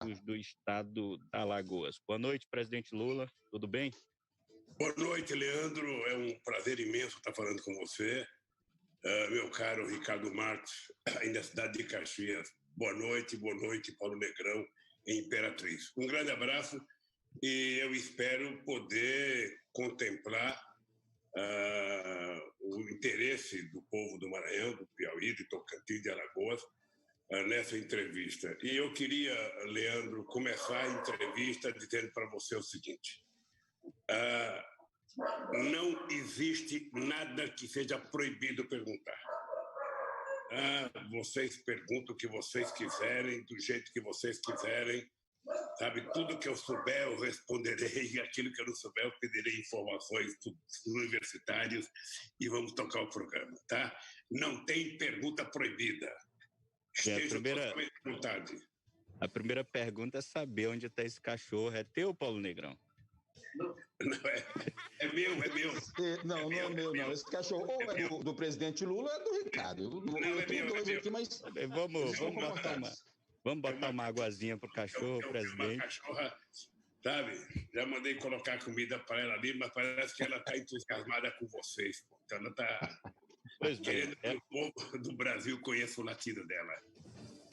políticos do estado da Alagoas. Boa noite, presidente Lula, tudo bem? Boa noite, Leandro. É um prazer imenso estar falando com você. Meu caro Ricardo Marques, aí na cidade de Caxias. Boa noite, Paulo Negrão, em Imperatriz. Um grande abraço e eu espero poder contemplar o interesse do povo do Maranhão, do Piauí, de Tocantins, de Alagoas, nessa entrevista. E eu queria, Leandro, começar a entrevista dizendo para você o seguinte: não existe nada que seja proibido perguntar. Vocês perguntam o que vocês quiserem, do jeito que vocês quiserem, sabe? Tudo que eu souber eu responderei, aquilo que eu não souber eu pedirei informações dos universitários e vamos tocar o programa, tá? Não tem pergunta proibida. Esteja totalmente à vontade. A primeira pergunta é saber onde está esse cachorro. É teu, Paulo Negrão? Não, é meu. Não é meu, não. Esse cachorro ou é do presidente Lula ou é do Ricardo. Eu tenho dois aqui, mas... Vamos botar uma aguazinha pro cachorro, presidente. Uma cachorra, sabe? Já mandei colocar comida para ela ali, mas parece que ela está entusiasmada com vocês. Então ela está querendo que o povo do Brasil conheça o latido dela.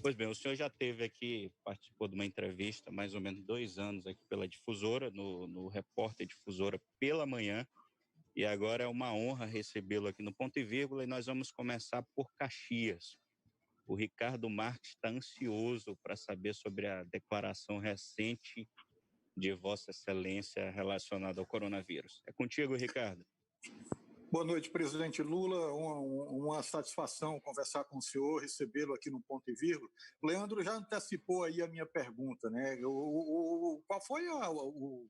Pois bem, o senhor já esteve aqui, participou de uma entrevista, mais ou menos 2 anos aqui pela Difusora, no Repórter Difusora pela manhã, e agora é uma honra recebê-lo aqui no Ponto e Vírgula, e nós vamos começar por Caxias. O Ricardo Marques está ansioso para saber sobre a declaração recente de Vossa Excelência relacionada ao coronavírus. É contigo, Ricardo. Boa noite, presidente Lula. Uma satisfação conversar com o senhor, recebê-lo aqui no Ponto e Vírgula. Leandro já antecipou aí a minha pergunta, né? Qual foi o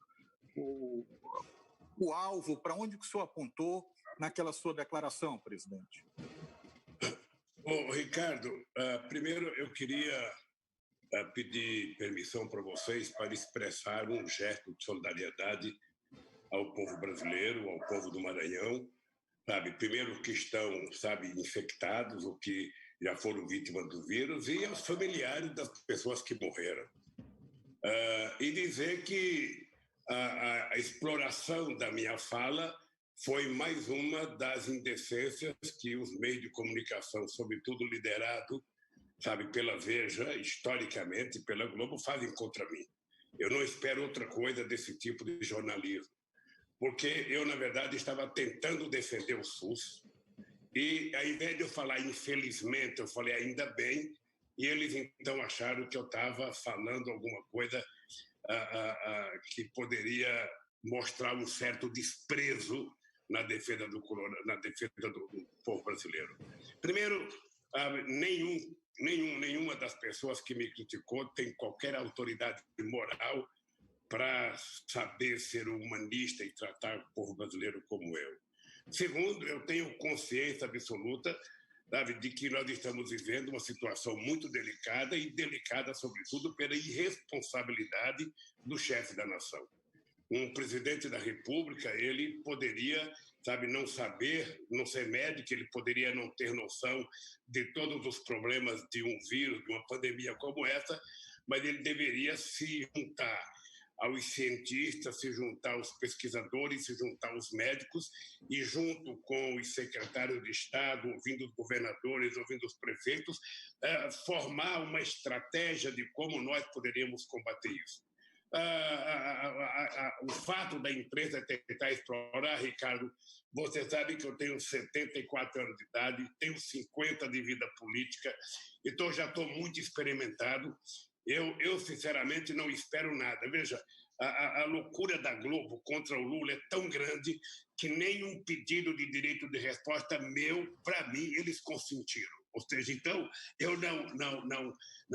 alvo, para onde que o senhor apontou naquela sua declaração, presidente? Ricardo, primeiro eu queria pedir permissão para vocês para expressar um gesto de solidariedade ao povo brasileiro, ao povo do Maranhão, sabe? Primeiro que estão, sabe, infectados ou que já foram vítimas do vírus e aos familiares das pessoas que morreram. E dizer que a exploração da minha fala foi mais uma das indecências que os meios de comunicação, sobretudo liderado, sabe, pela Veja, historicamente, pela Globo, fazem contra mim. Eu não espero outra coisa desse tipo de jornalismo, porque eu, na verdade, estava tentando defender o SUS e, ao invés de eu falar infelizmente, eu falei ainda bem, e eles então acharam que eu estava falando alguma coisa que poderia mostrar um certo desprezo na defesa do povo brasileiro. Primeiro, nenhuma das pessoas que me criticou tem qualquer autoridade moral para saber ser humanista e tratar o povo brasileiro como eu. Segundo, eu tenho consciência absoluta, sabe, de que nós estamos vivendo uma situação muito delicada e delicada, sobretudo, pela irresponsabilidade do chefe da nação. Um presidente da República, ele poderia, sabe, não saber, não ser médico, ele poderia não ter noção de todos os problemas de um vírus, de uma pandemia como essa, mas ele deveria se juntar aos cientistas, se juntar aos pesquisadores, se juntar aos médicos e, junto com os secretários de Estado, ouvindo os governadores, ouvindo os prefeitos, formar uma estratégia de como nós poderíamos combater isso. O fato da empresa tentar explorar, Ricardo, você sabe que eu tenho 74 anos de idade, tenho 50 de vida política, então já estou muito experimentado. Eu, sinceramente, não espero nada. Veja, a loucura da Globo contra o Lula é tão grande que nenhum pedido de direito de resposta meu, para mim, eles consentiram. Ou seja, então, eu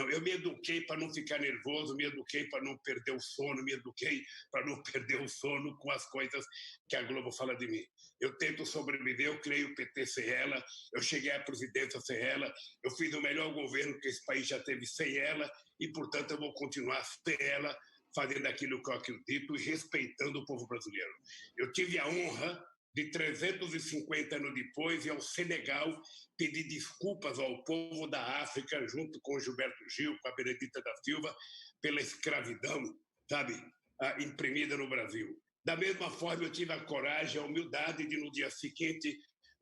eu me eduquei para não ficar nervoso, me eduquei para não perder o sono, me eduquei para não perder o sono com as coisas que a Globo fala de mim. Eu tento sobreviver, eu criei o PT sem ela, eu cheguei à presidência sem ela, eu fiz o melhor governo que esse país já teve sem ela e, portanto, eu vou continuar sem ela, fazendo aquilo que eu acredito e respeitando o povo brasileiro. Eu tive a honra de 350 anos depois, ir ao Senegal pedir desculpas ao povo da África, junto com o Gilberto Gil, com a Benedita da Silva, pela escravidão, sabe, imprimida no Brasil. Da mesma forma, eu tive a coragem, a humildade de, no dia seguinte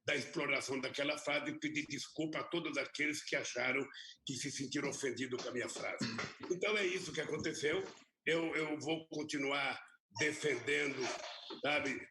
da exploração daquela frase, pedir desculpa a todos aqueles que acharam que se sentiram ofendidos com a minha frase. Então, é isso que aconteceu. Eu vou continuar defendendo, sabe,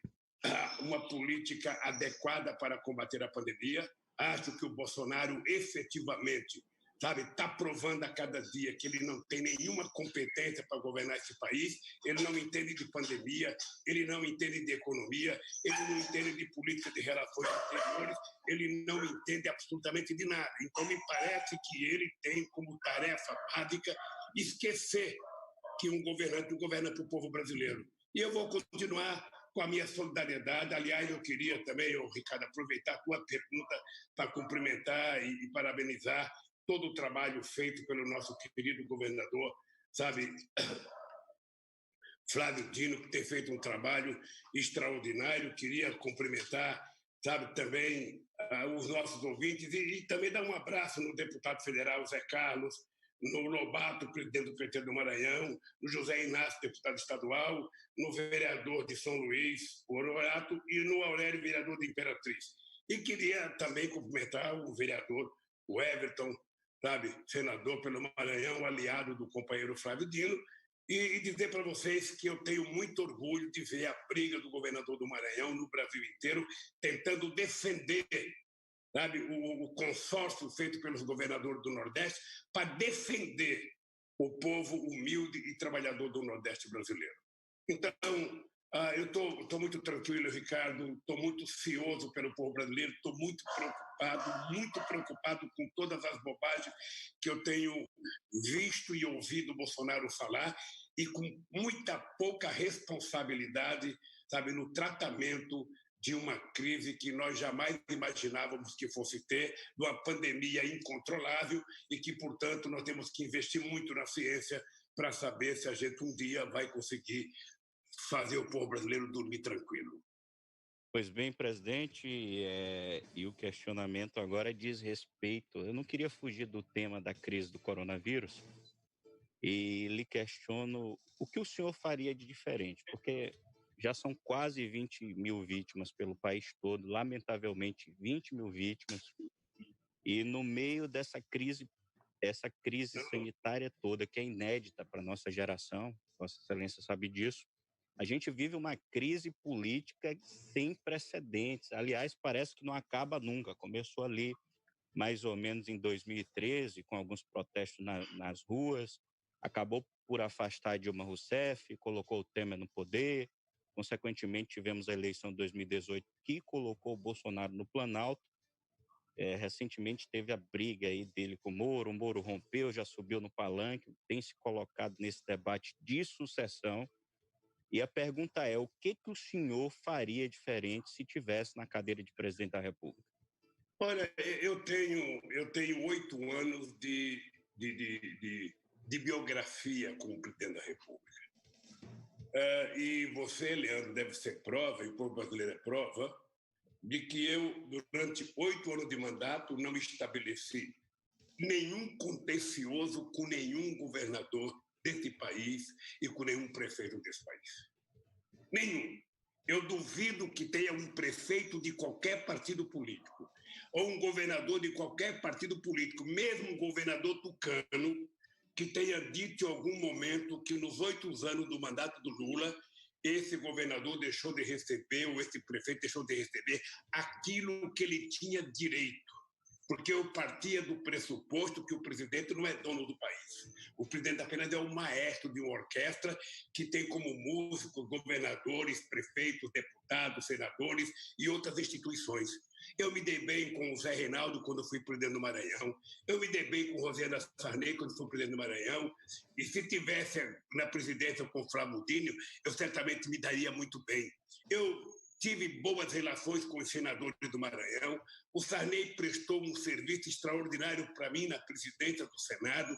uma política adequada para combater a pandemia. Acho que o Bolsonaro efetivamente, sabe, está provando a cada dia que ele não tem nenhuma competência para governar esse país, ele não entende de pandemia, ele não entende de economia, ele não entende de política de relações exteriores, ele não entende absolutamente de nada. Então, me parece que ele tem como tarefa básica esquecer que um governante governa para o povo brasileiro. E eu vou continuar com a minha solidariedade. Aliás, eu queria também, Ricardo, aproveitar a tua pergunta para cumprimentar e parabenizar todo o trabalho feito pelo nosso querido governador, sabe, Flávio Dino, que tem feito um trabalho extraordinário. Queria cumprimentar, sabe, também os nossos ouvintes e também dar um abraço no deputado federal Zé Carlos, no Lobato, presidente do PT do Maranhão, no José Inácio, deputado estadual, no vereador de São Luís, o Honorato, e no Aurélio, vereador de Imperatriz. E queria também cumprimentar o vereador, o Everton, sabe, senador pelo Maranhão, aliado do companheiro Flávio Dino, e dizer para vocês que eu tenho muito orgulho de ver a briga do governador do Maranhão no Brasil inteiro, tentando defender, sabe, o consórcio feito pelos governadores do Nordeste para defender o povo humilde e trabalhador do Nordeste brasileiro. Então, eu estou muito tranquilo, Ricardo, estou muito ansioso pelo povo brasileiro, estou muito preocupado com todas as bobagens que eu tenho visto e ouvido o Bolsonaro falar e com muita pouca responsabilidade, sabe, no tratamento de uma crise que nós jamais imaginávamos que fosse ter, de uma pandemia incontrolável e que, portanto, nós temos que investir muito na ciência para saber se a gente um dia vai conseguir fazer o povo brasileiro dormir tranquilo. Pois bem, presidente, e o questionamento agora diz respeito. Eu não queria fugir do tema da crise do coronavírus e lhe questiono o que o senhor faria de diferente, porque já são quase 20 mil vítimas pelo país todo, lamentavelmente 20 mil vítimas, e no meio dessa crise sanitária toda, que é inédita para a nossa geração, Vossa Excelência sabe disso, a gente vive uma crise política sem precedentes. Aliás, parece que não acaba nunca. Começou ali mais ou menos em 2013, com alguns protestos nas ruas, acabou por afastar Dilma Rousseff, colocou o Temer no poder. Consequentemente, tivemos a eleição de 2018 que colocou o Bolsonaro no Planalto. Recentemente teve a briga aí dele com o Moro rompeu, já subiu no palanque, tem se colocado nesse debate de sucessão. E a pergunta é, o que o senhor faria diferente se tivesse na cadeira de presidente da República? Olha, eu tenho 8 anos de biografia como presidente da República. E você, Leandro, deve ser prova, e o povo brasileiro é prova, de que eu, durante 8 anos de mandato, não estabeleci nenhum contencioso com nenhum governador desse país e com nenhum prefeito desse país. Nenhum. Eu duvido que tenha um prefeito de qualquer partido político ou um governador de qualquer partido político, mesmo um governador tucano, que tenha dito em algum momento que nos 8 anos do mandato do Lula, esse governador deixou de receber, ou esse prefeito deixou de receber aquilo que ele tinha direito. Porque eu partia do pressuposto que o presidente não é dono do país. O presidente apenas é o maestro de uma orquestra que tem como músicos governadores, prefeitos, deputados, senadores e outras instituições. Eu me dei bem com o Zé Reinaldo quando fui presidente do Maranhão. Eu me dei bem com Rosiana Sarney quando fui presidente do Maranhão. E se tivesse na presidência com o Flávio Dino, eu certamente me daria muito bem. Eu tive boas relações com os senadores do Maranhão. O Sarney prestou um serviço extraordinário para mim na presidência do Senado.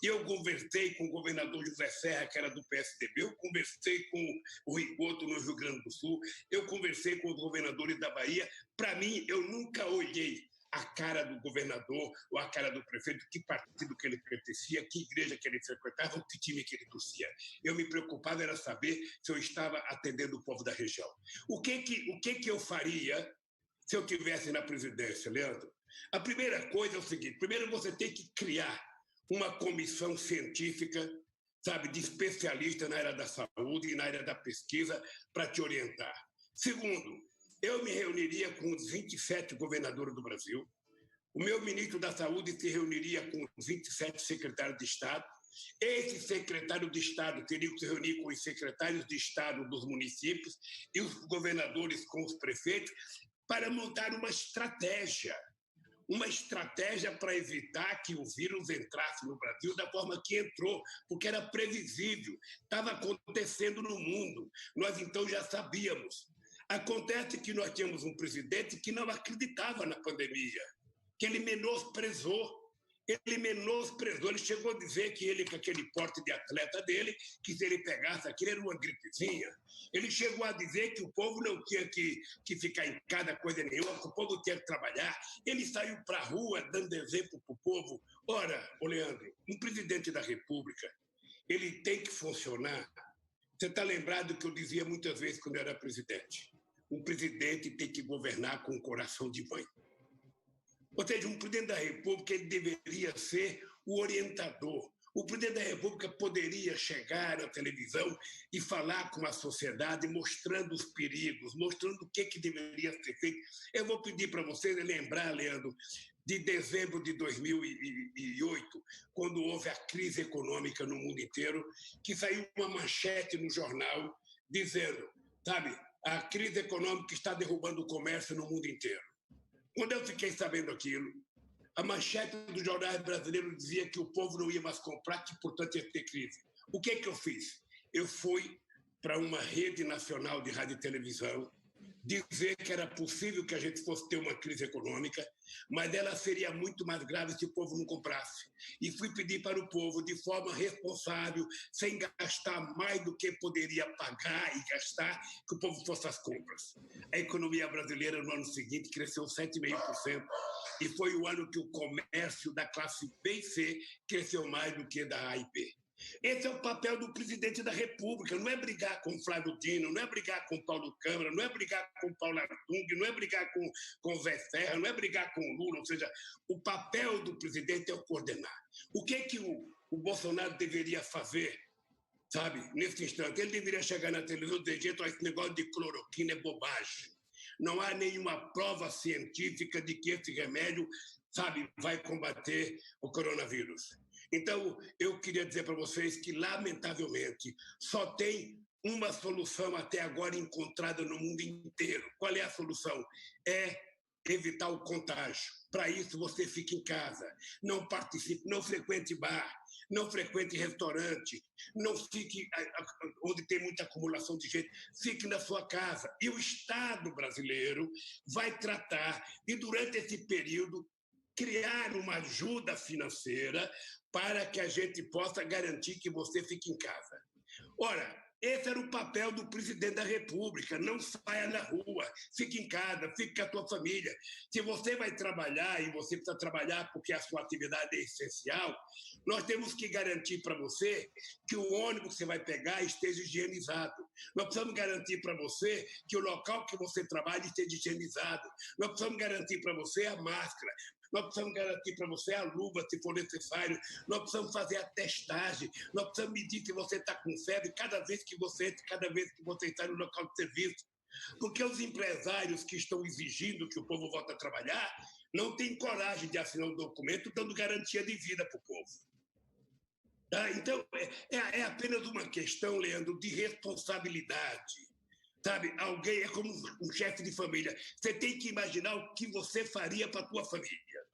Eu conversei com o governador José Serra, que era do PSDB. Eu conversei com o Rigoto no Rio Grande do Sul. Eu conversei com os governadores da Bahia. Para mim, eu nunca olhei a cara do governador ou a cara do prefeito, que partido que ele pertencia, que igreja que ele frequentava, que time que ele torcia. Eu me preocupava era saber se eu estava atendendo o povo da região. O que eu faria se eu estivesse na presidência, Leandro? A primeira coisa é o seguinte: primeiro você tem que criar uma comissão científica, sabe, de especialistas na área da saúde e na área da pesquisa para te orientar. Segundo, eu me reuniria com os 27 governadores do Brasil, o meu ministro da Saúde se reuniria com os 27 secretários de Estado, esse secretário de Estado teria que se reunir com os secretários de Estado dos municípios e os governadores com os prefeitos para montar uma estratégia para evitar que o vírus entrasse no Brasil da forma que entrou, porque era previsível, estava acontecendo no mundo, nós então já sabíamos. Acontece que nós tínhamos um presidente que não acreditava na pandemia, que ele menosprezou, ele chegou a dizer que ele, com aquele porte de atleta dele, que se ele pegasse aquilo era uma gripezinha. Ele chegou a dizer que o povo não tinha que ficar em casa, coisa nenhuma, que o povo tinha que trabalhar. Ele saiu para a rua dando exemplo para o povo. Ora, ô Leandro, um presidente da República, ele tem que funcionar. Você está lembrado que eu dizia muitas vezes quando eu era presidente? Um presidente tem que governar com o coração de mãe. Ou seja, um presidente da República ele deveria ser o orientador. O presidente da República poderia chegar à televisão e falar com a sociedade, mostrando os perigos, mostrando o que deveria ser feito. Eu vou pedir para vocês lembrar, Leandro, de dezembro de 2008, quando houve a crise econômica no mundo inteiro, que saiu uma manchete no jornal dizendo, sabe, a crise econômica está derrubando o comércio no mundo inteiro. Quando eu fiquei sabendo aquilo, a manchete dos jornais brasileiros dizia que o povo não ia mais comprar, que, portanto, ia ter crise. O que eu fiz? Eu fui para uma rede nacional de rádio e televisão dizer que era possível que a gente fosse ter uma crise econômica, mas ela seria muito mais grave se o povo não comprasse. E fui pedir para o povo, de forma responsável, sem gastar mais do que poderia pagar e gastar, que o povo fosse às compras. A economia brasileira, no ano seguinte, cresceu 7,5%, e foi o ano que o comércio da classe B e C cresceu mais do que da A e B. Esse é o papel do presidente da República, não é brigar com o Flávio Dino, não é brigar com o Paulo Câmara, não é brigar com o Paulo Artung, não é brigar com o Zé Serra, não é brigar com o Lula, ou seja, o papel do presidente é o coordenar. O que o Bolsonaro deveria fazer, sabe, nesse instante? Ele deveria chegar na televisão e dizer, gente, esse negócio de cloroquina é bobagem. Não há nenhuma prova científica de que esse remédio, sabe, vai combater o coronavírus. Então, eu queria dizer para vocês que, lamentavelmente, só tem uma solução até agora encontrada no mundo inteiro. Qual é a solução? É evitar o contágio. Para isso, você fica em casa, não participe, não frequente bar, não frequente restaurante, não fique onde tem muita acumulação de gente, fique na sua casa. E o Estado brasileiro vai tratar de, durante esse período, criar uma ajuda financeira para que a gente possa garantir que você fique em casa. Ora, esse era o papel do presidente da República, não saia na rua, fique em casa, fique com a sua família. Se você vai trabalhar, e você precisa trabalhar porque a sua atividade é essencial, nós temos que garantir para você que o ônibus que você vai pegar esteja higienizado. Nós precisamos garantir para você que o local que você trabalha esteja higienizado. Nós precisamos garantir para você a máscara. Nós precisamos garantir para você a luva, se for necessário. Nós precisamos fazer a testagem. Nós precisamos medir que você está com febre cada vez que você está no local de serviço. Porque os empresários que estão exigindo que o povo volte a trabalhar não têm coragem de assinar um documento dando garantia de vida para o povo. Tá? Então, é apenas uma questão, Leandro, de responsabilidade. Sabe, alguém é como um chefe de família. Você tem que imaginar o que você faria para a tua família.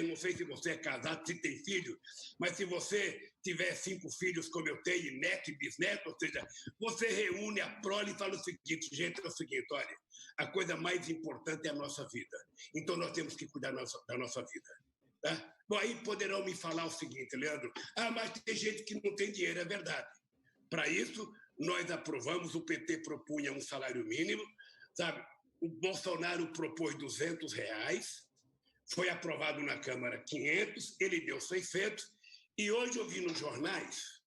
Não sei se você é casado, se tem filho, mas se você tiver 5 filhos, como eu tenho, neto e bisneto, ou seja, você reúne a prole e fala o seguinte, gente, é o seguinte, olha, a coisa mais importante é a nossa vida. Então, nós temos que cuidar da nossa vida. Tá? Bom, aí poderão me falar o seguinte, Leandro, mas tem gente que não tem dinheiro, é verdade. Para isso, nós aprovamos, o PT propunha um salário mínimo, sabe? O Bolsonaro propôs R$200, foi aprovado na Câmara 500, ele deu 600, e hoje eu vi nos jornais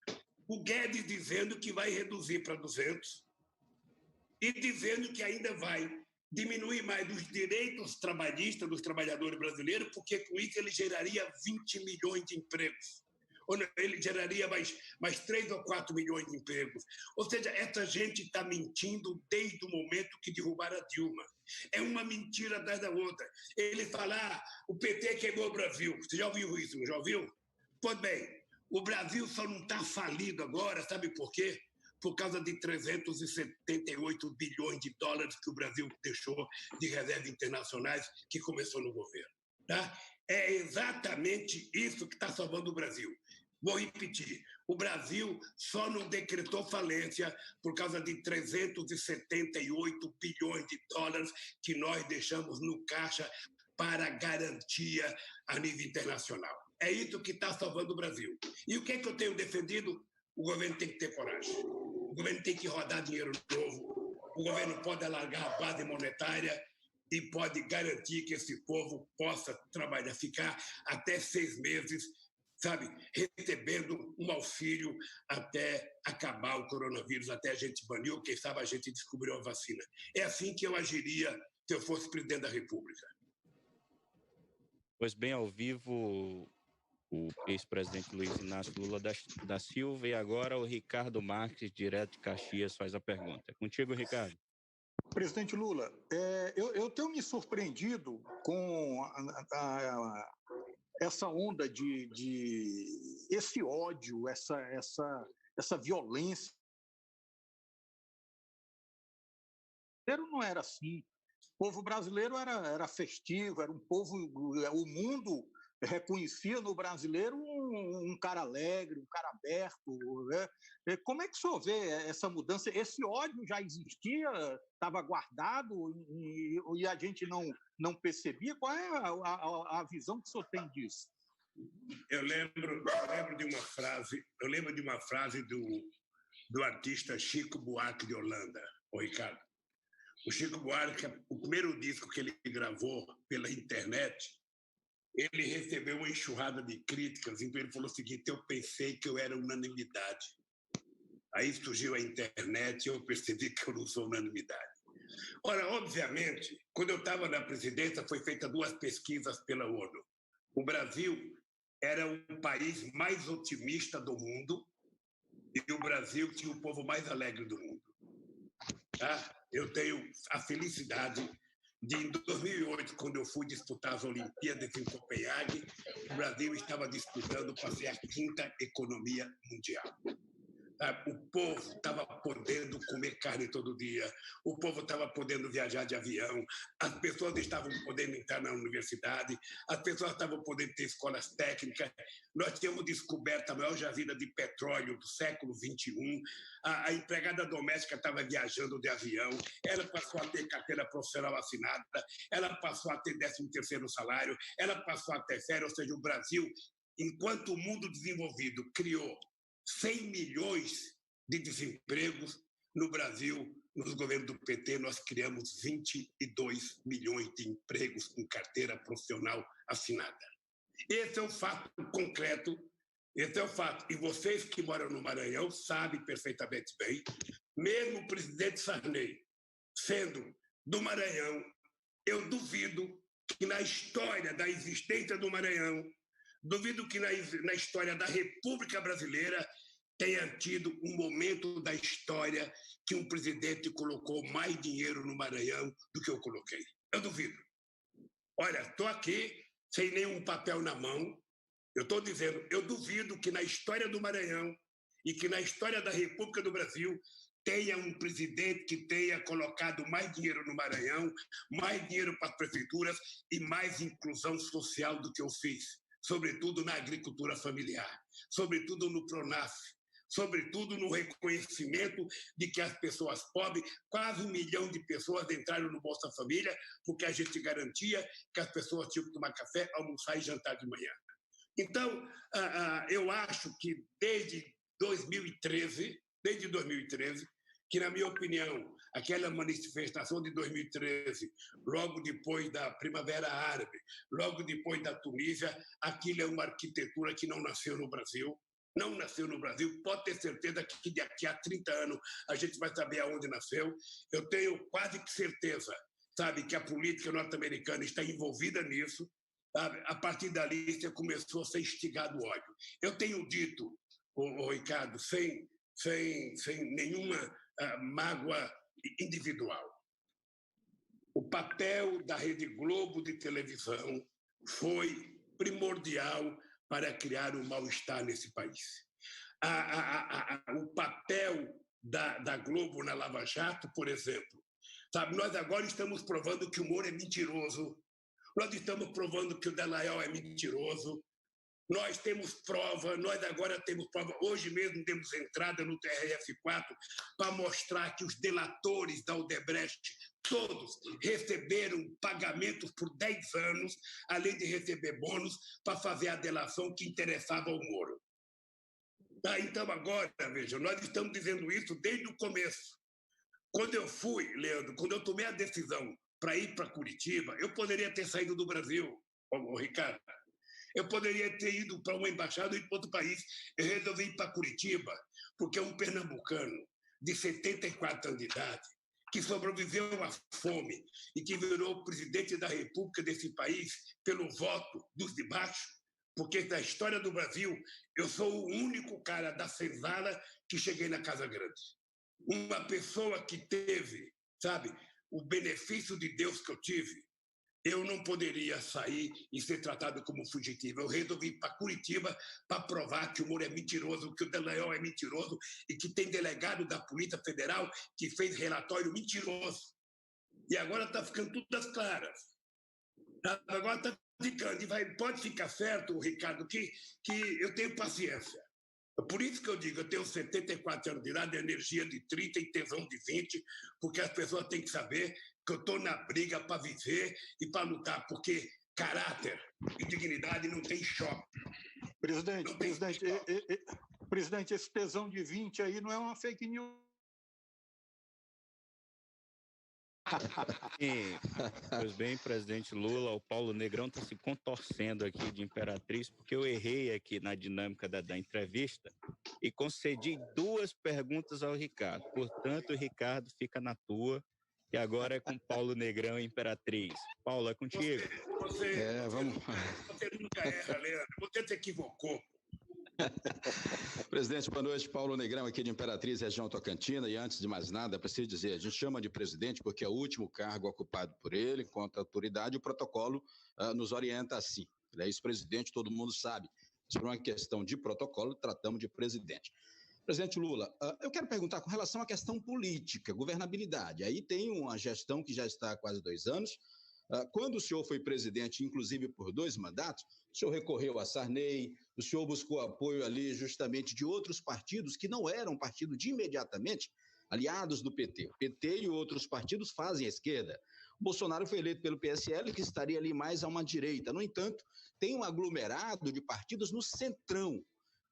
o Guedes dizendo que vai reduzir para 200 e dizendo que ainda vai diminuir mais os direitos trabalhistas dos trabalhadores brasileiros, porque com isso ele geraria 20 milhões de empregos. Ou não, ele geraria mais 3 ou 4 milhões de empregos. Ou seja, essa gente está mentindo desde o momento que derrubaram a Dilma. É uma mentira atrás da outra. Ele fala, o PT queimou o Brasil. Você já ouviu isso, não já ouviu? Pois bem, o Brasil só não está falido agora, sabe por quê? Por causa de 378 bilhões de dólares que o Brasil deixou de reservas internacionais, que começou no governo. Tá? É exatamente isso que está salvando o Brasil. Vou repetir, o Brasil só não decretou falência por causa de 378 bilhões de dólares que nós deixamos no caixa para garantia a nível internacional. É isso que está salvando o Brasil. E o que é que eu tenho defendido? O governo tem que ter coragem. O governo tem que rodar dinheiro novo. O governo pode alargar a base monetária e pode garantir que esse povo possa trabalhar, ficar até 6 meses, sabe, recebendo um auxílio até acabar o coronavírus, até a gente banir, ou quem sabe a gente descobriu a vacina. É assim que eu agiria se eu fosse presidente da República. Pois bem, ao vivo, o ex-presidente Luiz Inácio Lula da Silva, e agora o Ricardo Marques, direto de Caxias, faz a pergunta. É contigo, Ricardo. Presidente Lula, eu tenho me surpreendido com essa onda de esse ódio, essa violência. Não era assim. O povo brasileiro era festivo, era um povo, o mundo reconhecia no brasileiro um cara alegre, um cara aberto. Né? Como é que o senhor vê essa mudança? Esse ódio já existia, estava guardado e a gente não percebia? Qual é a visão que o senhor tem disso? Eu lembro de uma frase do artista Chico Buarque de Holanda, o Ricardo. O Chico Buarque, o primeiro disco que ele gravou pela internet, ele recebeu uma enxurrada de críticas, então ele falou o seguinte: eu pensei que eu era unanimidade. Aí surgiu a internet e eu percebi que eu não sou unanimidade. Ora, obviamente, quando eu estava na presidência, foi feita 2 pesquisas pela ONU. O Brasil era o país mais otimista do mundo e o Brasil tinha o povo mais alegre do mundo. Tá? Eu tenho a felicidade de, em 2008, quando eu fui disputar as Olimpíadas em Copenhague, o Brasil estava disputando para ser a 5ª economia mundial. O povo estava podendo comer carne todo dia, o povo estava podendo viajar de avião, as pessoas estavam podendo entrar na universidade, as pessoas estavam podendo ter escolas técnicas. Nós tínhamos descoberto a maior jazida de petróleo do século XXI, a empregada doméstica estava viajando de avião, ela passou a ter carteira profissional assinada, ela passou a ter 13º salário, ela passou a ter férias, ou seja, o Brasil, enquanto o mundo desenvolvido criou 100 milhões de desempregos, no Brasil, nos governos do PT, nós criamos 22 milhões de empregos com carteira profissional assinada. Esse é um fato concreto, esse é o fato. E vocês que moram no Maranhão sabem perfeitamente bem, mesmo o presidente Sarney sendo do Maranhão, eu duvido que na história da existência do Maranhão, duvido que na história da República Brasileira tenha tido um momento da história que um presidente colocou mais dinheiro no Maranhão do que eu coloquei. Eu duvido. Olha, estou aqui sem nenhum papel na mão. Eu estou dizendo, eu duvido que na história do Maranhão e que na história da República do Brasil tenha um presidente que tenha colocado mais dinheiro no Maranhão, mais dinheiro para as prefeituras e mais inclusão social do que eu fiz. Sobretudo na agricultura familiar, sobretudo no Pronaf, sobretudo no reconhecimento de que as pessoas pobres, quase 1 milhão de pessoas entraram no Bolsa Família, porque a gente garantia que as pessoas tinham que tomar café, almoçar e jantar de manhã. Então, eu acho que desde 2013, que, na minha opinião, aquela manifestação de 2013, logo depois da Primavera Árabe, logo depois da Tunísia, aquilo é uma arquitetura que não nasceu no Brasil. Não nasceu no Brasil, pode ter certeza que daqui a 30 anos a gente vai saber aonde nasceu. Eu tenho quase que certeza, sabe, que a política norte-americana está envolvida nisso. Sabe? A partir dali, você começou a ser instigado o ódio. Eu tenho dito, Ricardo, sem nenhuma mágoa individual, o papel da Rede Globo de televisão foi primordial para criar um mal-estar nesse país. O papel da Globo na Lava Jato, por exemplo, sabe, nós agora estamos provando que o Moro é mentiroso, nós estamos provando que o Dallagnol é mentiroso, nós temos prova, nós agora temos prova, hoje mesmo demos entrada no TRF4 para mostrar que os delatores da Odebrecht todos receberam pagamentos por 10 anos, além de receber bônus para fazer a delação que interessava ao Moro. Então agora, veja, nós estamos dizendo isso desde o começo. Quando eu fui, Leandro, quando eu tomei a decisão para ir para Curitiba, eu poderia ter saído do Brasil, Ricardo. Eu poderia ter ido para uma embaixada ou ir para outro país. Eu resolvi ir para Curitiba, porque é um pernambucano de 74 anos de idade, que sobreviveu à fome e que virou presidente da República desse país pelo voto dos de baixo, porque na história do Brasil eu sou o único cara da senzala que cheguei na Casa Grande. Uma pessoa que teve, sabe, o benefício de Deus que eu tive. Eu não poderia sair e ser tratado como fugitivo. Eu resolvi ir para Curitiba para provar que o Moro é mentiroso, que o Dallagnol é mentiroso e que tem delegado da Polícia Federal que fez relatório mentiroso. E agora está ficando tudo às claras. Agora está ficando. E pode ficar certo, Ricardo, que eu tenho paciência. Por isso que eu digo, eu tenho 74 anos de idade, energia de 30 e tesão de 20, porque as pessoas têm que saber que eu estou na briga para viver e para lutar, porque caráter e dignidade não tem shopping. Presidente, esse tesão de 20 aí não é uma fake news. Pois bem, presidente Lula, o Paulo Negrão está se contorcendo aqui de Imperatriz, porque eu errei aqui na dinâmica da entrevista e concedi 2 perguntas ao Ricardo. Portanto, o Ricardo fica na tua, e agora é com Paulo Negrão e Imperatriz. Paulo, é contigo. Você nunca erra, Leandro. Você se equivocou. Presidente, boa noite. Paulo Negrão, aqui de Imperatriz, região Tocantina. E antes de mais nada, preciso dizer, a gente chama de presidente porque é o último cargo ocupado por ele, enquanto autoridade, o protocolo nos orienta assim. Ele é ex-presidente, todo mundo sabe. Mas por uma questão de protocolo, tratamos de presidente. Presidente Lula, eu quero perguntar com relação à questão política, governabilidade. Aí tem uma gestão que já está há quase 2 anos. Quando o senhor foi presidente, inclusive por 2 mandatos, o senhor recorreu a Sarney, o senhor buscou apoio ali justamente de outros partidos que não eram partido de imediatamente aliados do PT. O PT e outros partidos fazem a esquerda. O Bolsonaro foi eleito pelo PSL, que estaria ali mais a uma direita. No entanto, tem um aglomerado de partidos no centrão.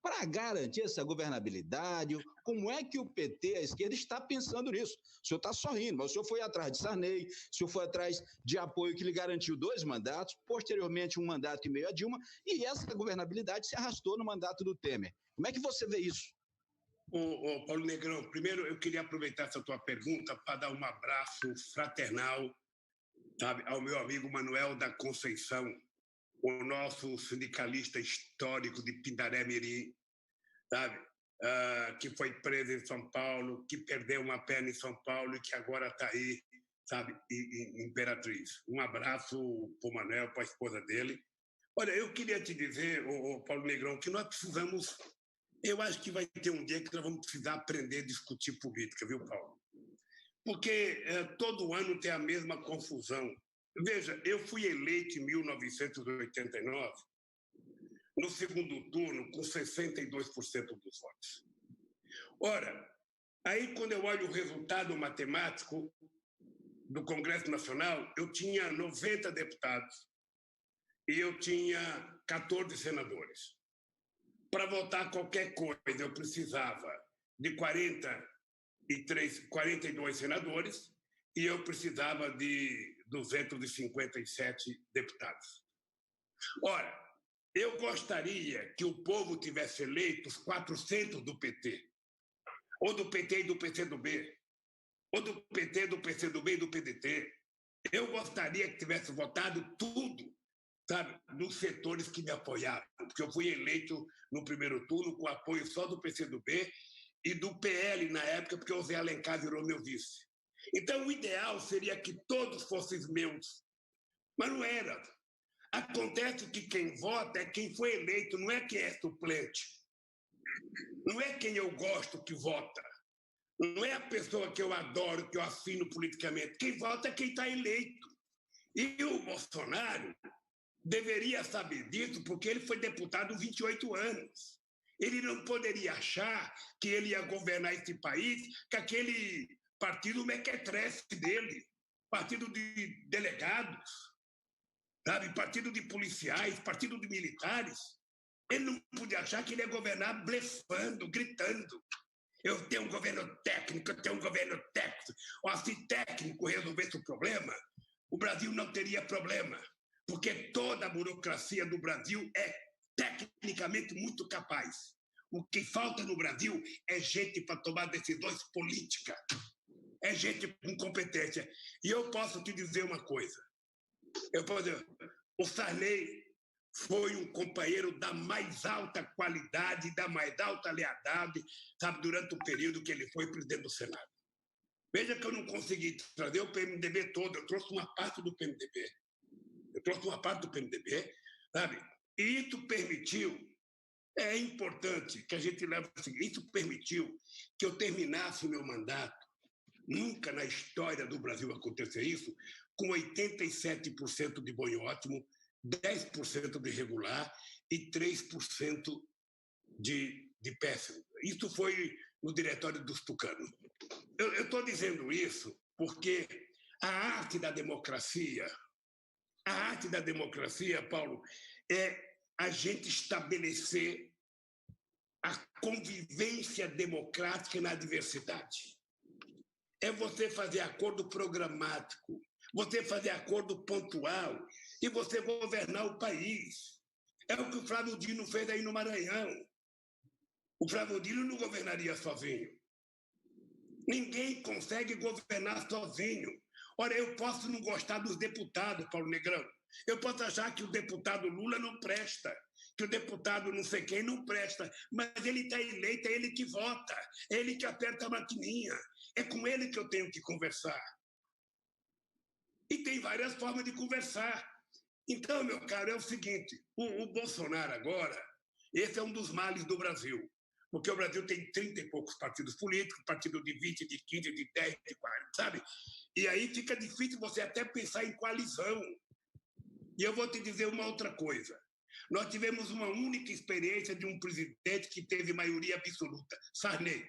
Para garantir essa governabilidade, como é que o PT, a esquerda, está pensando nisso? O senhor está sorrindo, mas o senhor foi atrás de Sarney, o senhor foi atrás de apoio que lhe garantiu 2 mandatos, posteriormente 1 mandato e meio a Dilma, e essa governabilidade se arrastou no mandato do Temer. Como é que você vê isso? Paulo Negrão, primeiro eu queria aproveitar essa tua pergunta para dar um abraço fraternal, sabe, ao meu amigo Manuel da Conceição, o nosso sindicalista histórico de Pindaré-Mirim, sabe? Que foi preso em São Paulo, que perdeu uma perna em São Paulo e que agora está aí, sabe, em Imperatriz. Um abraço para o Manuel, para a esposa dele. Olha, eu queria te dizer, Paulo Negrão, que nós precisamos... Eu acho que vai ter um dia que nós vamos precisar aprender a discutir política, viu, Paulo? Porque todo ano tem a mesma confusão. Veja, eu fui eleito em 1989, no segundo turno, com 62% dos votos. Ora, aí quando eu olho o resultado matemático do Congresso Nacional, eu tinha 90 deputados e eu tinha 14 senadores. Para votar qualquer coisa, eu precisava de 40 42 senadores, e eu precisava de 257 deputados. Ora, eu gostaria que o povo tivesse eleito os 400 do PT, ou do PT e do PCdoB, ou do PT, do PCdoB e do PDT. Eu gostaria que tivesse votado tudo, sabe, dos setores que me apoiaram, porque eu fui eleito no primeiro turno com apoio só do PCdoB e do PL na época, porque o Zé Alencar virou meu vice. Então, o ideal seria que todos fossem meus, mas não era. Acontece que quem vota é quem foi eleito, não é quem é suplente. Não é quem eu gosto que vota. Não é a pessoa que eu adoro, que eu assino politicamente. Quem vota é quem está eleito. E o Bolsonaro deveria saber disso, porque ele foi deputado 28 anos. Ele não poderia achar que ele ia governar esse país com aquele partido mequetrefe dele, partido de delegados, sabe? Partido de policiais, partido de militares. Ele não podia achar que ele ia governar blefando, gritando. Eu tenho um governo técnico, eu tenho um governo técnico. Ou se técnico resolvesse o problema, o Brasil não teria problema, porque toda a burocracia do Brasil é tecnicamente muito capaz. O que falta no Brasil é gente para tomar decisões políticas, é gente com competência. E eu posso te dizer uma coisa. O Sarney foi um companheiro da mais alta qualidade, da mais alta lealdade, sabe, durante o período que ele foi presidente do Senado. Veja que eu não consegui trazer o PMDB todo, eu trouxe uma parte do PMDB. Sabe? E isso permitiu, é importante que a gente leve o seguinte, isso permitiu que eu terminasse o meu mandato. Nunca na história do Brasil aconteceu isso, com 87% de bom e ótimo, 10% de regular e 3% de péssimo. Isso foi no diretório dos tucanos. Eu estou dizendo isso porque a arte da democracia, Paulo, é a gente estabelecer a convivência democrática na diversidade. É você fazer acordo programático, você fazer acordo pontual e você governar o país. É o que o Flávio Dino fez aí no Maranhão. O Flávio Dino não governaria sozinho. Ninguém consegue governar sozinho. Ora, eu posso não gostar dos deputados, Paulo Negrão. Eu posso achar que o deputado Lula não presta, que o deputado não sei quem não presta, mas ele está eleito, é ele que vota, é ele que aperta a maquininha. É com ele que eu tenho que conversar. E tem várias formas de conversar. Então, meu caro, é o seguinte, o Bolsonaro agora, esse é um dos males do Brasil, porque o Brasil tem 30 e poucos partidos políticos, partido de 20, de 15, de 10, de 40, sabe? E aí fica difícil você até pensar em coalizão. E eu vou te dizer uma outra coisa. Nós tivemos uma única experiência de um presidente que teve maioria absoluta, Sarney.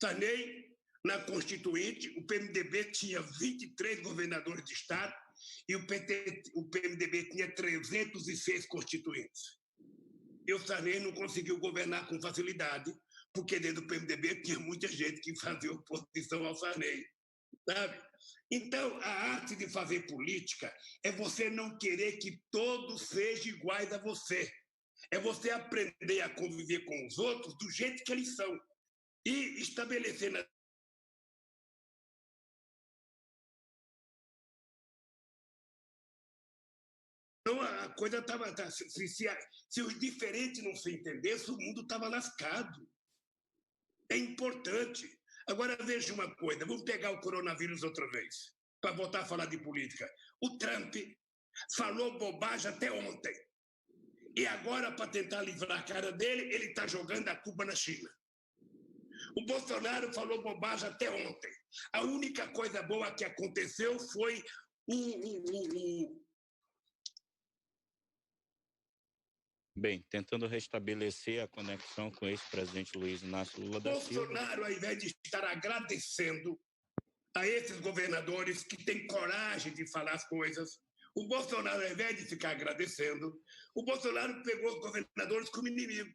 Sarney, na Constituinte, o PMDB tinha 23 governadores de estado e o PMDB tinha 306 constituintes. E o Sarney não conseguiu governar com facilidade, porque dentro do PMDB tinha muita gente que fazia oposição ao Sarney, sabe? Então, a arte de fazer política é você não querer que todos sejam iguais a você. É você aprender a conviver com os outros do jeito que eles são e estabelecer na Então, a coisa estava... Se os diferentes não se entendessem, o mundo estava lascado. É importante. Agora, veja uma coisa. Vamos pegar o coronavírus outra vez, para voltar a falar de política. O Trump falou bobagem até ontem. E agora, para tentar livrar a cara dele, ele está jogando a culpa na China. O Bolsonaro falou bobagem até ontem. A única coisa boa que aconteceu foi Bem, tentando restabelecer a conexão com o ex-presidente Luiz Inácio Lula da Silva. Bolsonaro, ao invés de estar agradecendo a esses governadores que têm coragem de falar as coisas, o Bolsonaro, ao invés de ficar agradecendo, o Bolsonaro pegou os governadores como inimigo.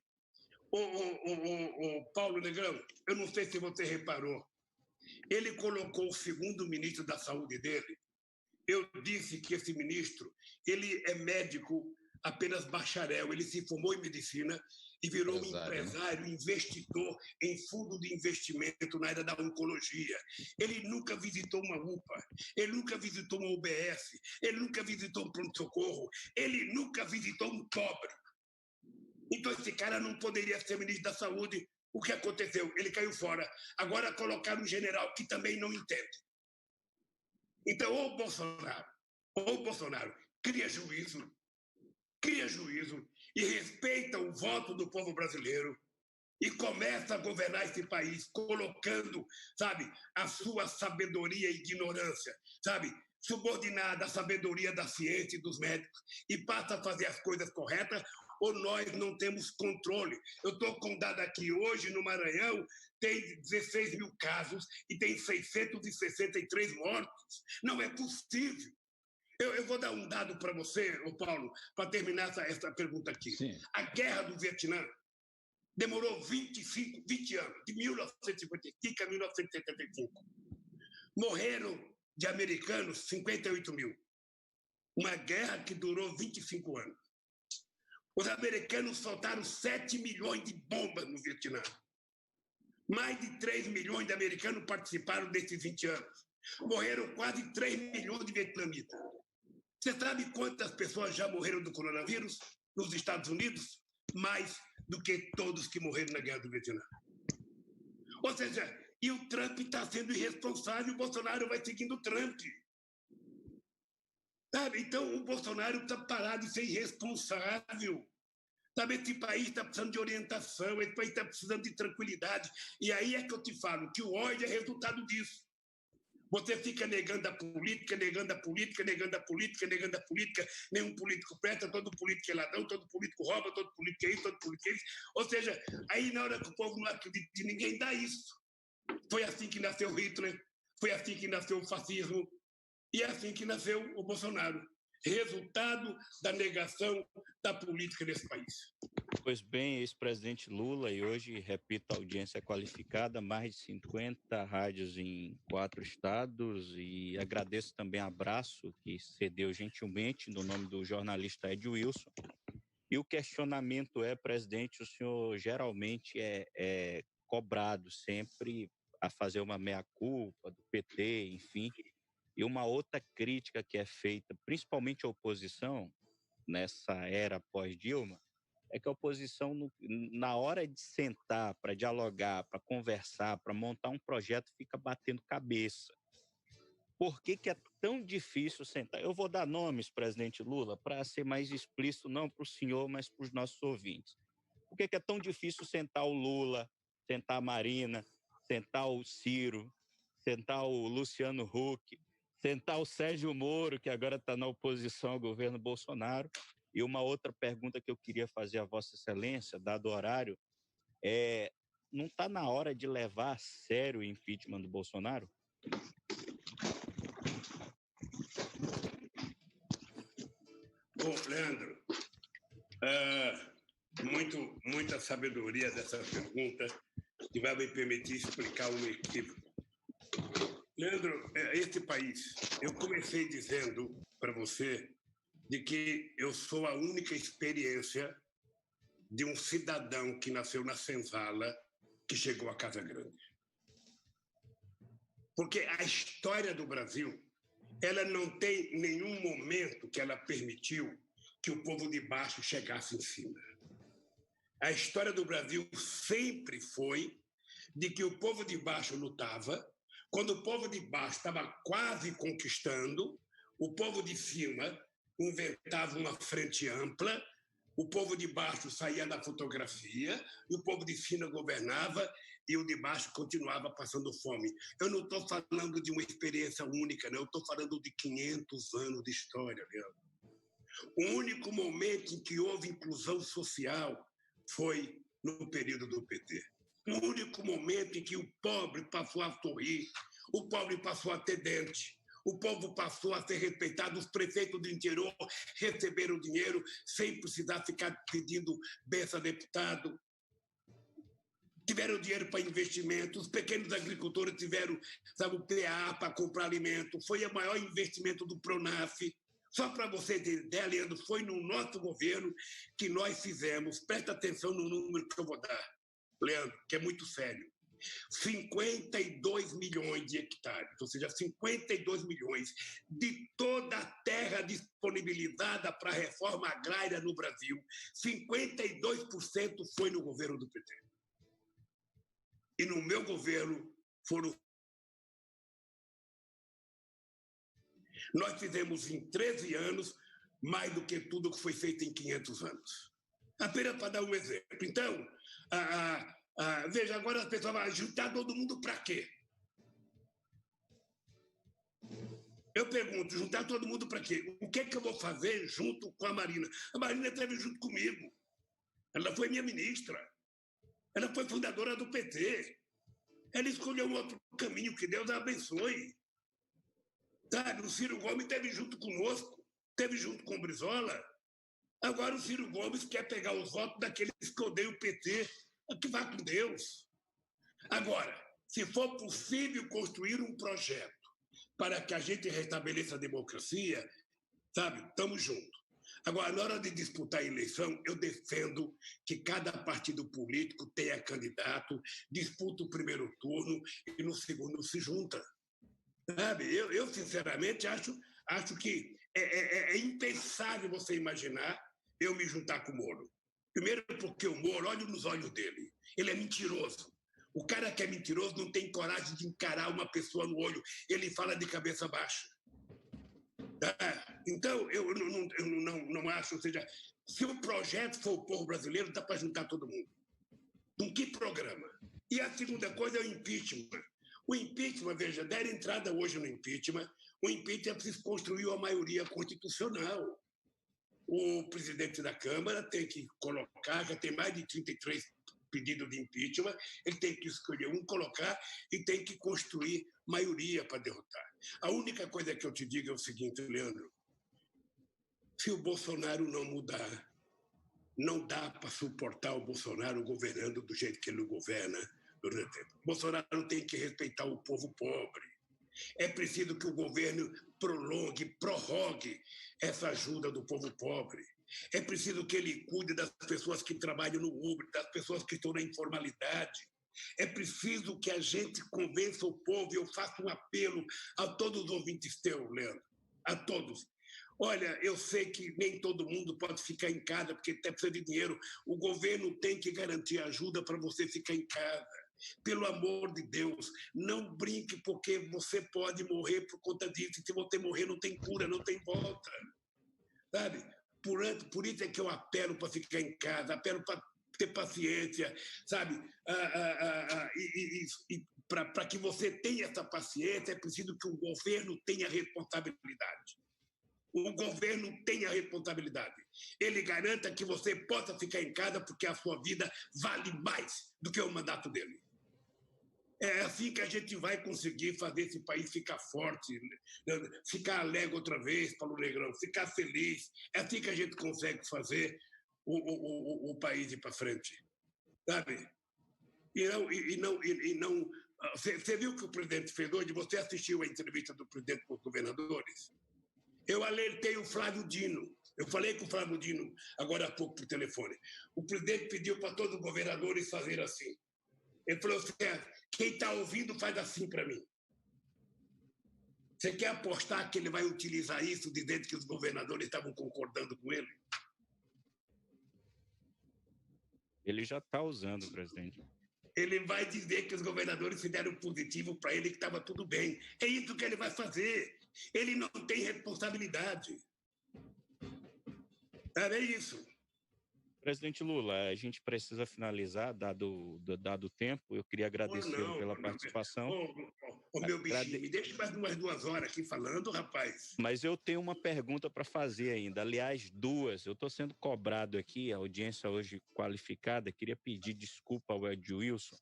O Paulo Negrão, eu não sei se você reparou, ele colocou o segundo ministro da Saúde dele. Eu disse que esse ministro, ele é médico apenas bacharel, ele se formou em medicina e virou um empresário, investidor em fundo de investimento na área da oncologia. Ele nunca visitou uma UPA, ele nunca visitou uma UBS, ele nunca visitou um pronto-socorro, ele nunca visitou um pobre. Então esse cara não poderia ser ministro da Saúde. O que aconteceu? Ele caiu fora. Agora colocaram um general que também não entende. Então, ou o Bolsonaro cria juízo e respeita o voto do povo brasileiro e começa a governar esse país colocando, sabe, a sua sabedoria e ignorância, sabe, subordinada à sabedoria da ciência e dos médicos e passa a fazer as coisas corretas, ou nós não temos controle. Eu estou com dado aqui hoje no Maranhão, tem 16 mil casos e tem 663 mortos. Não é possível. Eu vou dar um dado para você, Paulo, para terminar essa pergunta aqui. Sim. A guerra do Vietnã demorou 20 anos, de 1955 a 1975. Morreram de americanos 58 mil. Uma guerra que durou 25 anos. Os americanos soltaram 7 milhões de bombas no Vietnã. Mais de 3 milhões de americanos participaram desses 20 anos. Morreram quase 3 milhões de vietnamitas. Você sabe quantas pessoas já morreram do coronavírus nos Estados Unidos? Mais do que todos que morreram na guerra do Vietnã. Ou seja, e o Trump está sendo irresponsável, o Bolsonaro vai seguindo o Trump. Sabe? Então, o Bolsonaro está parado de ser irresponsável. Sabe? Esse país está precisando de orientação, esse país está precisando de tranquilidade. E aí é que eu te falo que o ódio é resultado disso. Você fica negando a política, nenhum político presta, todo político é ladrão, todo político rouba, todo político é isso, todo político é isso. Ou seja, aí na hora que o povo não acredita de ninguém, dá isso. Foi assim que nasceu Hitler, foi assim que nasceu o fascismo, e é assim que nasceu o Bolsonaro. Resultado da negação da política nesse país. Pois bem, ex-presidente Lula, e hoje, repito, a audiência qualificada, mais de 50 rádios em 4 estados, e agradeço também o abraço que cedeu gentilmente no nome do jornalista Ed Wilson. E o questionamento é, presidente, o senhor geralmente é cobrado sempre a fazer uma meia-culpa do PT, enfim. E uma outra crítica que é feita, principalmente à oposição, nessa era pós-Dilma, é que a oposição, na hora de sentar para dialogar, para conversar, para montar um projeto, fica batendo cabeça. Por que é tão difícil sentar? Eu vou dar nomes, presidente Lula, para ser mais explícito, não para o senhor, mas para os nossos ouvintes. Por que é tão difícil sentar o Lula, sentar a Marina, sentar o Ciro, sentar o Luciano Huck, sentar o Sérgio Moro, que agora está na oposição ao governo Bolsonaro? E uma outra pergunta que eu queria fazer a Vossa Excelência, dado o horário, não está na hora de levar a sério o impeachment do Bolsonaro? Bom, Leandro, muita sabedoria dessa pergunta que vai me permitir explicar um equívoco. Leandro, esse país, eu comecei dizendo para você de que eu sou a única experiência de um cidadão que nasceu na senzala que chegou à Casa Grande. Porque a história do Brasil, ela não tem nenhum momento que ela permitiu que o povo de baixo chegasse em cima. A história do Brasil sempre foi de que o povo de baixo lutava. Quando o povo de baixo estava quase conquistando, o povo de cima inventava uma frente ampla, o povo de baixo saía da fotografia e o povo de cima governava e o de baixo continuava passando fome. Eu não estou falando de uma experiência única, não. Eu estou falando de 500 anos de história, Leandro. O único momento em que houve inclusão social foi no período do PT. O único momento em que o pobre passou a sorrir, o pobre passou a ter dente, o povo passou a ser respeitado, os prefeitos do interior receberam dinheiro sem precisar ficar pedindo benção a deputado. tiveram dinheiro para investimento, os pequenos agricultores tiveram, sabe, o PA para comprar alimento, foi o maior investimento do Pronaf. Só para você ter ideia, Leandro, foi no nosso governo que nós fizemos, presta atenção no número que eu vou dar, Leandro, que é muito sério, 52 milhões de hectares, ou seja, 52 milhões de toda a terra disponibilizada para a reforma agrária no Brasil, 52% foi no governo do PT. E no meu governo foram... Nós fizemos em 13 anos mais do que tudo que foi feito em 500 anos. Apenas para dar um exemplo. Então, veja, agora as pessoas vão juntar todo mundo para quê? Eu pergunto, juntar todo mundo para quê? O que é que eu vou fazer junto com a Marina? A Marina esteve junto comigo. Ela foi minha ministra. Ela foi fundadora do PT. Ela escolheu um outro caminho, que Deus a abençoe. Sabe, o Ciro Gomes esteve junto conosco, esteve junto com o Brizola. Agora o Ciro Gomes quer pegar os votos daqueles que odeiam o PT. Que vá com Deus. Agora, se for possível construir um projeto para que a gente restabeleça a democracia, sabe, estamos juntos. Agora, na hora de disputar a eleição, eu defendo que cada partido político tenha candidato, disputa o primeiro turno e no segundo se junta. Sabe? Eu sinceramente, acho que é impensável você imaginar eu me juntar com o Moro. Primeiro porque o Moro, olha nos olhos dele, ele é mentiroso. O cara que é mentiroso não tem coragem de encarar uma pessoa no olho, ele fala de cabeça baixa. Então, eu não acho, ou seja, se o projeto for o povo brasileiro, dá para juntar todo mundo. Com que programa? E a segunda coisa é o impeachment. O impeachment, veja, der entrada hoje no impeachment, o impeachment é preciso construir uma maioria constitucional. O presidente da Câmara tem que colocar, já tem mais de 33 pedidos de impeachment, ele tem que escolher um, colocar e tem que construir maioria para derrotar. A única coisa que eu te digo é o seguinte, Leandro, se o Bolsonaro não mudar, não dá para suportar o Bolsonaro governando do jeito que ele governa durante o tempo. Bolsonaro tem que respeitar o povo pobre. É preciso que o governo prorrogue essa ajuda do povo pobre. É preciso que ele cuide das pessoas que trabalham no Uber, das pessoas que estão na informalidade. É preciso que a gente convença o povo, e eu faço um apelo a todos os ouvintes teus, Leandro, a todos. Olha, eu sei que nem todo mundo pode ficar em casa, porque precisa de dinheiro. O governo tem que garantir ajuda para você ficar em casa. Pelo amor de Deus, não brinque, porque você pode morrer por conta disso. Se você morrer, não tem cura, não tem volta. Sabe? Por isso é que eu apelo para ficar em casa, apelo para ter paciência, sabe? E para que você tenha essa paciência, é preciso que o governo tenha responsabilidade. O governo tem a responsabilidade. Ele garanta que você possa ficar em casa porque a sua vida vale mais do que o mandato dele. É assim que a gente vai conseguir fazer esse país ficar forte, ficar alegre outra vez, Paulo Negrão, ficar feliz. É assim que a gente consegue fazer o país ir para frente, sabe? Você viu o que o presidente fez hoje? Você assistiu a entrevista do presidente com os governadores? Eu alertei o Flávio Dino. Eu falei com o Flávio Dino agora há pouco por telefone. O presidente pediu para todos os governadores fazer assim. Ele falou assim, quem está ouvindo faz assim para mim. Você quer apostar que ele vai utilizar isso dizendo que os governadores estavam concordando com ele? Ele já está usando, presidente. Ele vai dizer que os governadores fizeram positivo para ele, que estava tudo bem. É isso que ele vai fazer. Ele não tem responsabilidade. É isso. Presidente Lula, a gente precisa finalizar, dado o tempo. Eu queria agradecê-lo pela participação. Meu bichinho, me deixa mais umas 2 horas aqui falando, rapaz. Mas eu tenho uma pergunta para fazer ainda. Aliás, 2. Eu estou sendo cobrado aqui, a audiência hoje qualificada. Queria pedir desculpa ao Ed Wilson,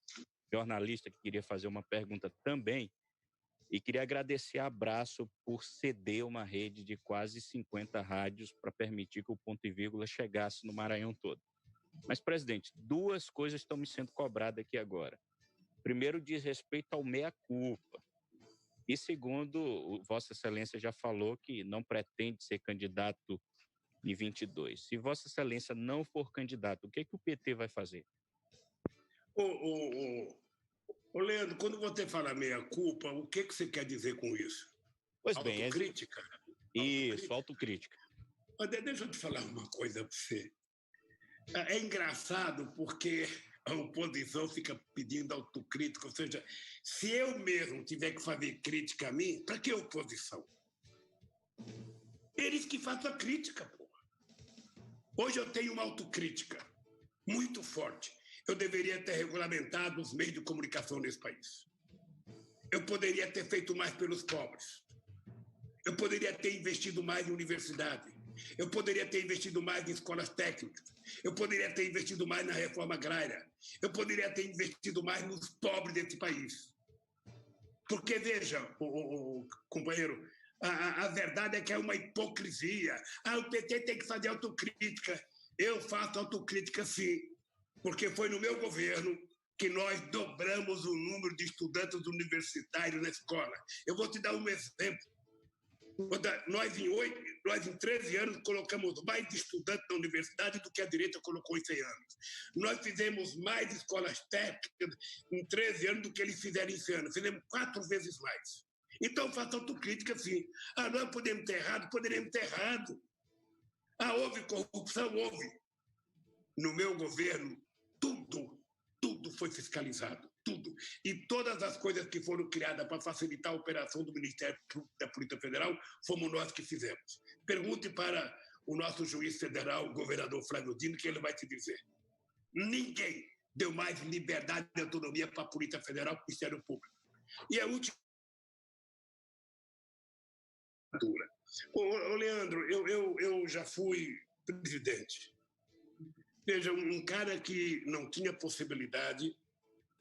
jornalista, que queria fazer uma pergunta também. E queria agradecer a Abraço por ceder uma rede de quase 50 rádios para permitir que o Ponto e Vírgula chegasse no Maranhão todo. Mas, presidente, duas coisas estão me sendo cobradas aqui agora. Primeiro, diz respeito ao meia-culpa. E segundo, Vossa Excelência já falou que não pretende ser candidato em 22. Se Vossa Excelência não for candidato, o que o PT vai fazer? Ô Leandro, quando você fala meia-culpa, o que você quer dizer com isso? Pois bem, autocrítica? Isso, autocrítica. Deixa eu te falar uma coisa para você. É engraçado porque a oposição fica pedindo autocrítica, ou seja, se eu mesmo tiver que fazer crítica a mim, para que oposição? Eles que façam a crítica, porra. Hoje eu tenho uma autocrítica muito forte. Eu deveria ter regulamentado os meios de comunicação nesse país. Eu poderia ter feito mais pelos pobres. Eu poderia ter investido mais em universidade. Eu poderia ter investido mais em escolas técnicas. Eu poderia ter investido mais na reforma agrária. Eu poderia ter investido mais nos pobres desse país. Porque, veja, companheiro, a verdade é que é uma hipocrisia. O PT tem que fazer autocrítica. Eu faço autocrítica, sim, porque foi no meu governo que nós dobramos o número de estudantes universitários na escola. Eu vou te dar um exemplo. Nós, em 13 anos, colocamos mais estudantes na universidade do que a direita colocou em 100 anos. Nós fizemos mais escolas técnicas em 13 anos do que eles fizeram em 100 anos. Fizemos 4 vezes mais. Então, faça autocrítica, sim. Nós podemos ter errado? Poderíamos ter errado. Houve corrupção? Houve. No meu governo, tudo foi fiscalizado. Tudo. E todas as coisas que foram criadas para facilitar a operação do Ministério da Polícia Federal, fomos nós que fizemos. Pergunte para o nosso juiz federal, o governador Flávio Dino, que ele vai te dizer. Ninguém deu mais liberdade e autonomia para a Polícia Federal e para o Ministério Público. E a última... Leandro, eu já fui presidente. Veja, um cara que não tinha possibilidade,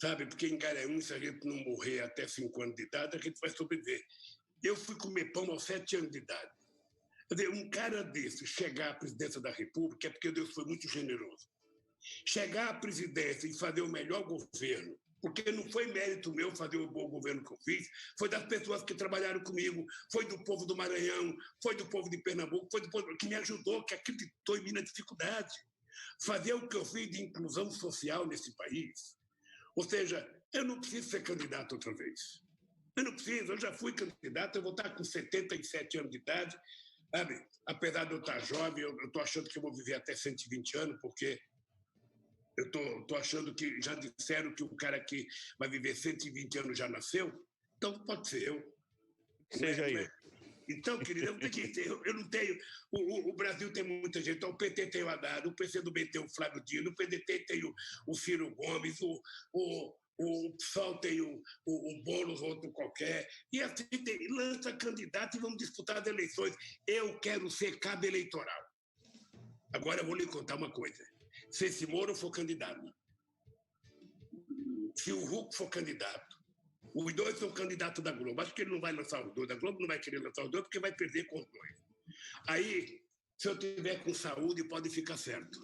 sabe? Porque em Garanhuns, se a gente não morrer até 5 anos de idade, a gente vai sobreviver. Eu fui comer pão aos 7 anos de idade. Quer dizer, um cara desse chegar à presidência da República é porque Deus foi muito generoso. Chegar à presidência e fazer o melhor governo, porque não foi mérito meu fazer o bom governo que eu fiz, foi das pessoas que trabalharam comigo, foi do povo do Maranhão, foi do povo de Pernambuco, foi do povo que me ajudou, que acreditou em mim na dificuldade. Fazer o que eu fiz de inclusão social nesse país. Ou seja, eu não preciso ser candidato outra vez. Eu não preciso, eu já fui candidato, eu vou estar com 77 anos de idade, sabe? Apesar de eu estar jovem, eu estou achando que eu vou viver até 120 anos, porque eu estou achando que já disseram que o cara que vai viver 120 anos já nasceu, então pode ser eu. Seja eu. Então, querido, eu não tenho... O Brasil tem muita gente. Então, o PT tem o Haddad, o PCdoB tem o Flávio Dino, o PDT tem o Ciro Gomes, o PSOL tem o Boulos, outro qualquer. E assim, lança candidato e vamos disputar as eleições. Eu quero ser cabo eleitoral. Agora, eu vou lhe contar uma coisa. Se esse Moro for candidato, se o Huck for candidato, os dois são candidatos da Globo. Acho que ele não vai lançar os dois. A Globo não vai querer lançar os dois porque vai perder com os dois. Aí, se eu tiver com saúde, pode ficar certo.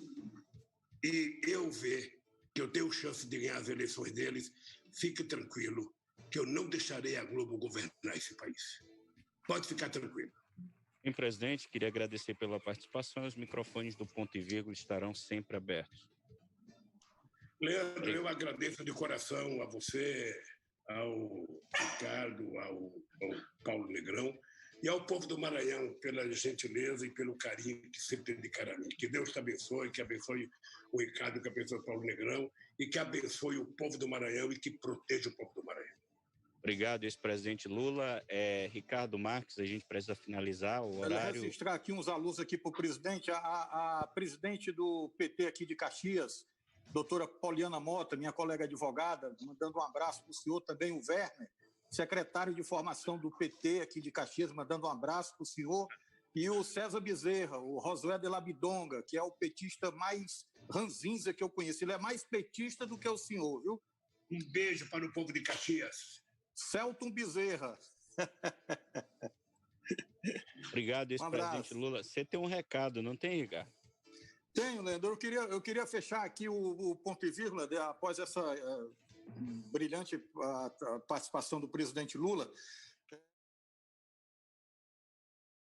E eu ver que eu tenho chance de ganhar as eleições deles, fique tranquilo que eu não deixarei a Globo governar esse país. Pode ficar tranquilo. Sim, presidente, queria agradecer pela participação. Os microfones do Ponto e Vírgula estarão sempre abertos. Leandro, eu agradeço de coração a você, ao Ricardo, ao Paulo Negrão e ao povo do Maranhão pela gentileza e pelo carinho que sempre dedicaram a mim. Que Deus te abençoe, que abençoe o Ricardo, que abençoe o Paulo Negrão e que abençoe o povo do Maranhão e que proteja o povo do Maranhão. Obrigado, ex-presidente Lula. Ricardo Marques, a gente precisa finalizar o horário. Eu registrar aqui uns alunos aqui para o presidente. A presidente do PT aqui de Caxias, doutora Poliana Mota, minha colega advogada, mandando um abraço para o senhor, também o Werner, secretário de formação do PT aqui de Caxias, mandando um abraço para o senhor, e o César Bezerra, o Josué de Labidonga, que é o petista mais ranzinza que eu conheço. Ele é mais petista do que o senhor, viu? Um beijo para o povo de Caxias. Celton Bezerra. Obrigado, ex-presidente Lula. Você tem um recado, não tem, Ricardo? Tenho, Leandro. Eu queria fechar aqui o ponto e vírgula após essa brilhante participação do presidente Lula,